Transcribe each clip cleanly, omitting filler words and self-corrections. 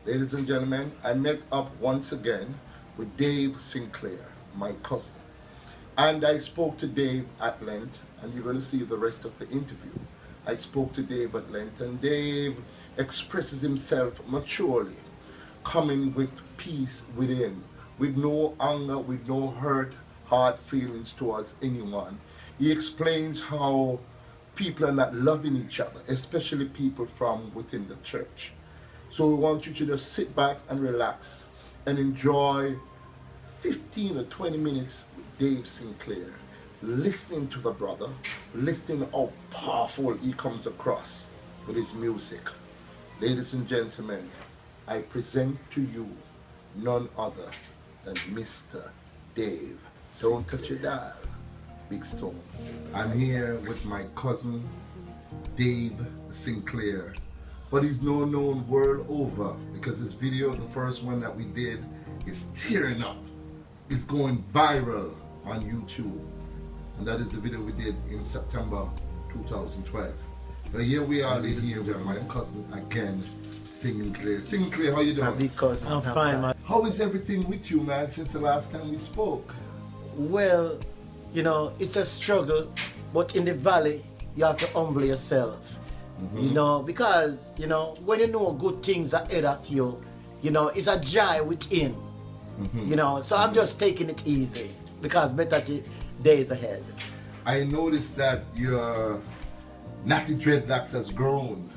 Ladies and gentlemen, I met up once again with Dave Sinclair, my cousin. And I spoke to Dave at length, and you're going to see the rest of the interview. I spoke to Dave at length, and Dave expresses himself maturely, coming with peace within, with no anger, with no hurt, hard feelings towards anyone. He explains how people are not loving each other, especially people from within the church. So we want you to just sit back and relax and enjoy 15 or 20 minutes with Dave Sinclair, listening to the brother, listening how powerful he comes across with his music. Ladies and gentlemen, I present to you none other than Mr. Dave. Don't touch your dial, Big Stone. I'm here with my cousin, Dave Sinclair. But he's known world over because this video, the first one that we did, is tearing up. It's going viral on YouTube. And that is the video we did in September 2012. But here we are, ladies and gentlemen, my cousin again, Sinclair. Sinclair, how you doing? Because I'm fine, man. How is everything with you, man, since the last time we spoke? Well, it's a struggle, but in the valley, you have to humble yourself. Because, when you know good things are ahead of you, it's a joy within. So I'm just taking it easy because better days ahead. I noticed that your natty dreadlocks has grown.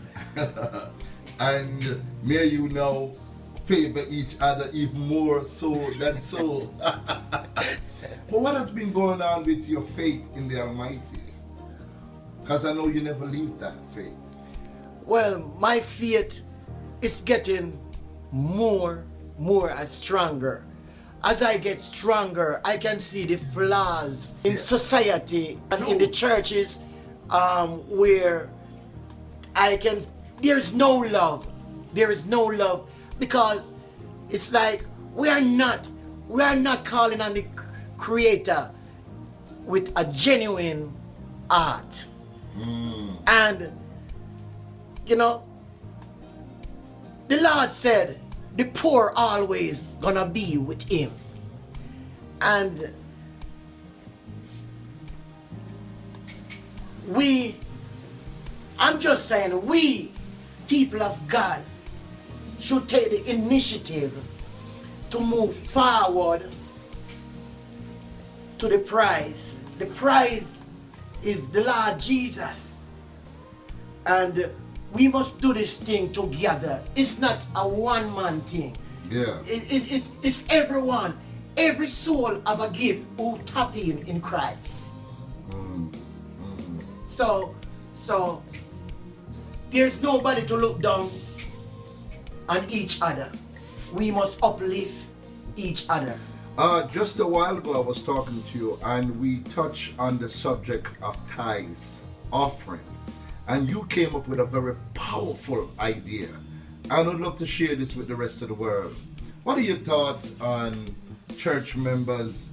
And me and you now favor each other even more so than so. But what has been going on with your faith in the Almighty? Because I know you never leave that faith. Well, my faith is getting more and stronger. As I get stronger, I can see the flaws in society and in the churches where there's no love. There is no love because it's like we are not calling on the Creator with a genuine heart. And the Lord said the poor always gonna be with him. And I'm just saying, we, people of God, should take the initiative to move forward to the prize. The prize is the Lord Jesus. And we must do this thing together. It's not a one-man thing. Yeah. It's everyone. Every soul have a gift who tap in Christ. So there's nobody to look down on each other. We must uplift each other. Just a while ago I was talking to you and we touched on the subject of tithes, offering. And you came up with a very powerful idea. And I'd love to share this with the rest of the world. What are your thoughts on church members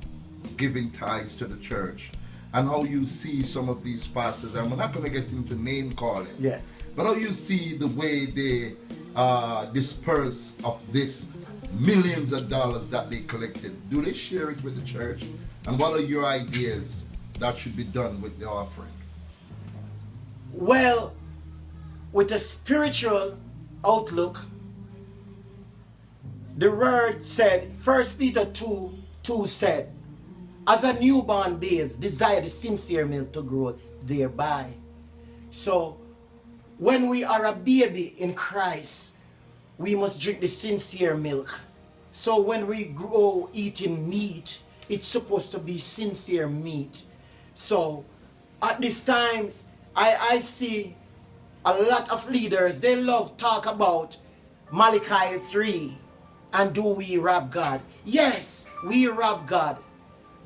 giving tithes to the church? And how you see some of these pastors, and we're not going to get into name calling. Yes. But how you see the way they disperse of this millions of dollars that they collected. Do they share it with the church? And what are your ideas that should be done with the offering? Well, with a spiritual outlook, the word said, 1 Peter 2 said, as a newborn babes desire the sincere milk to grow thereby. So when we are a baby in Christ, we must drink the sincere milk. So when we grow eating meat, it's supposed to be sincere meat. So at these times, I see a lot of leaders, they love talk about Malachi 3 and do we rob God? Yes, we rob God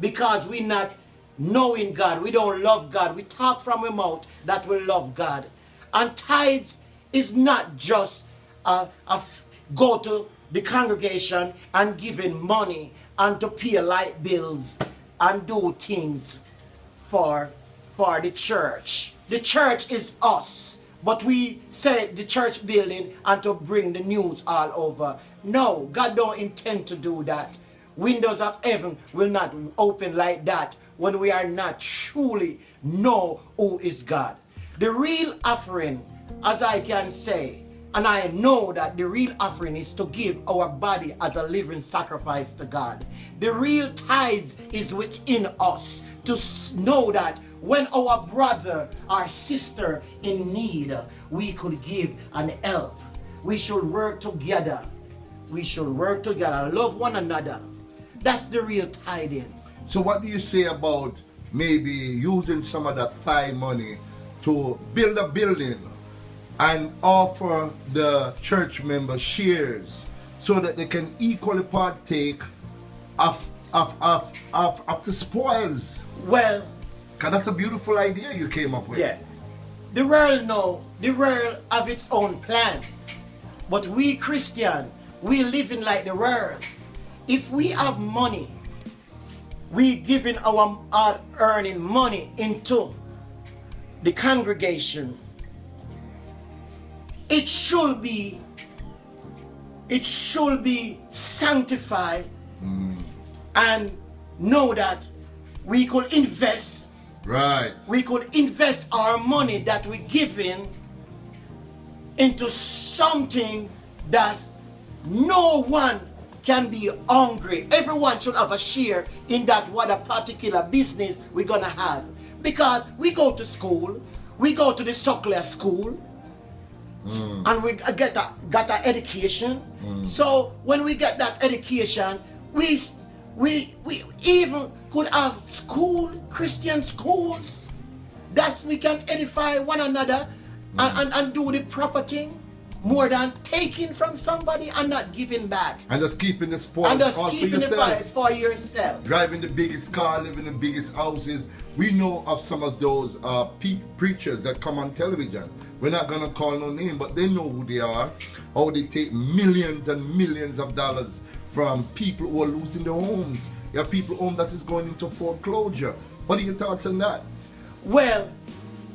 because we're not knowing God. We don't love God. We talk from our mouth that we love God. And tithes is not just go to the congregation and giving money and to pay light bills and do things for the church. The church is us. but we say the church building and to bring the news all over. No, God don't intend to do that. Windows of heaven will not open like that when we are not truly know who is God. The real offering, as I can say, and I know that the real offering is to give our body as a living sacrifice to God. The real tithes is within us to know that when our brother or sister in need, we could give and help. We should work together. We should work together, love one another. That's the real tithing. So what do you say about maybe using some of that tithe money to build a building and offer the church members shares so that they can equally partake of the spoils? Well, because that's a beautiful idea you came up with. yeah. The world have its own plans. But we Christian, we living like the world. If we have money, we giving our earning money into the congregation. It should be sanctified and know that we could invest. Right. We could invest our money that we giving into something that no one can be hungry. Everyone should have a share in that what a particular business we're gonna have. Because we go to school, we go to the Sinclair school, and we got an education. So when we get that education, we even could have Christian schools that we can edify one another and do the proper thing, more than taking from somebody and not giving back. And just keeping the spoils And just all keeping for the yourself. fights for yourself. Driving the biggest car, living in the biggest houses. We know of some of those preachers that come on television. We're not going to call no name, but they know who they are. How they take millions and millions of dollars from people who are losing their homes. You have people home that is going into foreclosure. What are your thoughts on that? Well,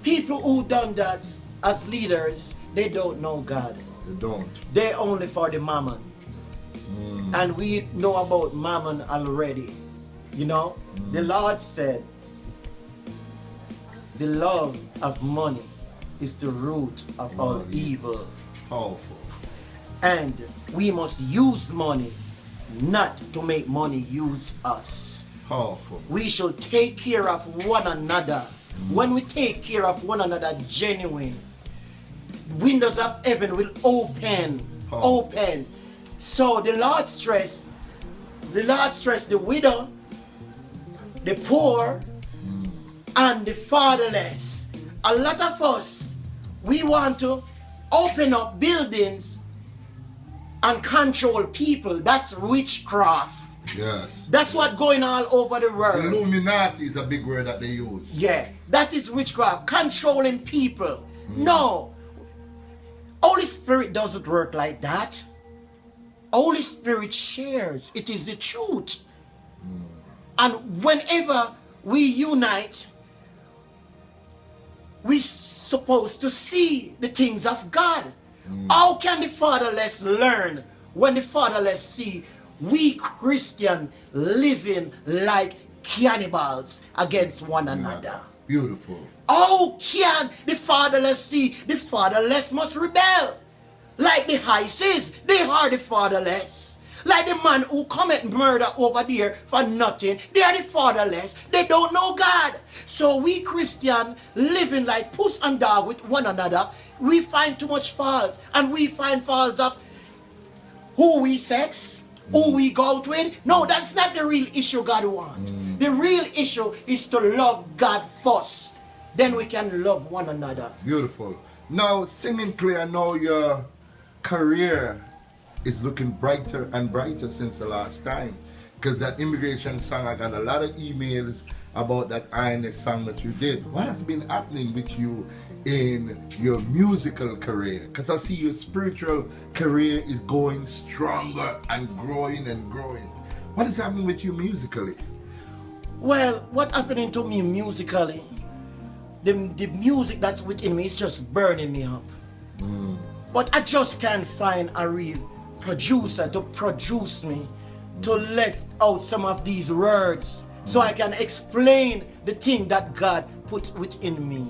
people who done that as leaders, they don't know God. They don't. They only for the mammon. And we know about mammon already. You know, the Lord said, the love of money is the root of all evil. Powerful. And we must use money not to make money use us. Powerful. We should take care of one another. When we take care of one another genuine, windows of heaven will open. Open. So the Lord stress the widow, the poor, and the fatherless. A lot of us, we want to open up buildings and control people. That's witchcraft. Yes. That's what's going all over the world. Illuminati is a big word that they use. Yeah, that is witchcraft, controlling people. No, Holy Spirit doesn't work like that. Holy Spirit shares. It is the truth. And whenever we unite, we're supposed to see the things of God. How can the fatherless learn when the fatherless see we Christian living like cannibals against one another? Beautiful. How can the fatherless see the fatherless must rebel? Like the ISIS, they are the fatherless. Like the man who commit murder over there for nothing, they are the fatherless. They don't know God. So we Christian living like puss and dog with one another, we find too much fault. And we find faults of who we sex, who we go out with. No, that's not the real issue God wants. The real issue is to love God first. Then we can love one another. Beautiful. Now, Sinclair, now your career is looking brighter and brighter since the last time. Because that immigration song, I got a lot of emails about that INS song that you did. What has been happening with you in your musical career? Because I see your spiritual career is going stronger and growing and growing. What is happening with you musically? Well, what happening to me musically? the music that's within me is just burning me up. But I just can't find a real producer to produce me, to let out some of these words so I can explain the thing that God put within me.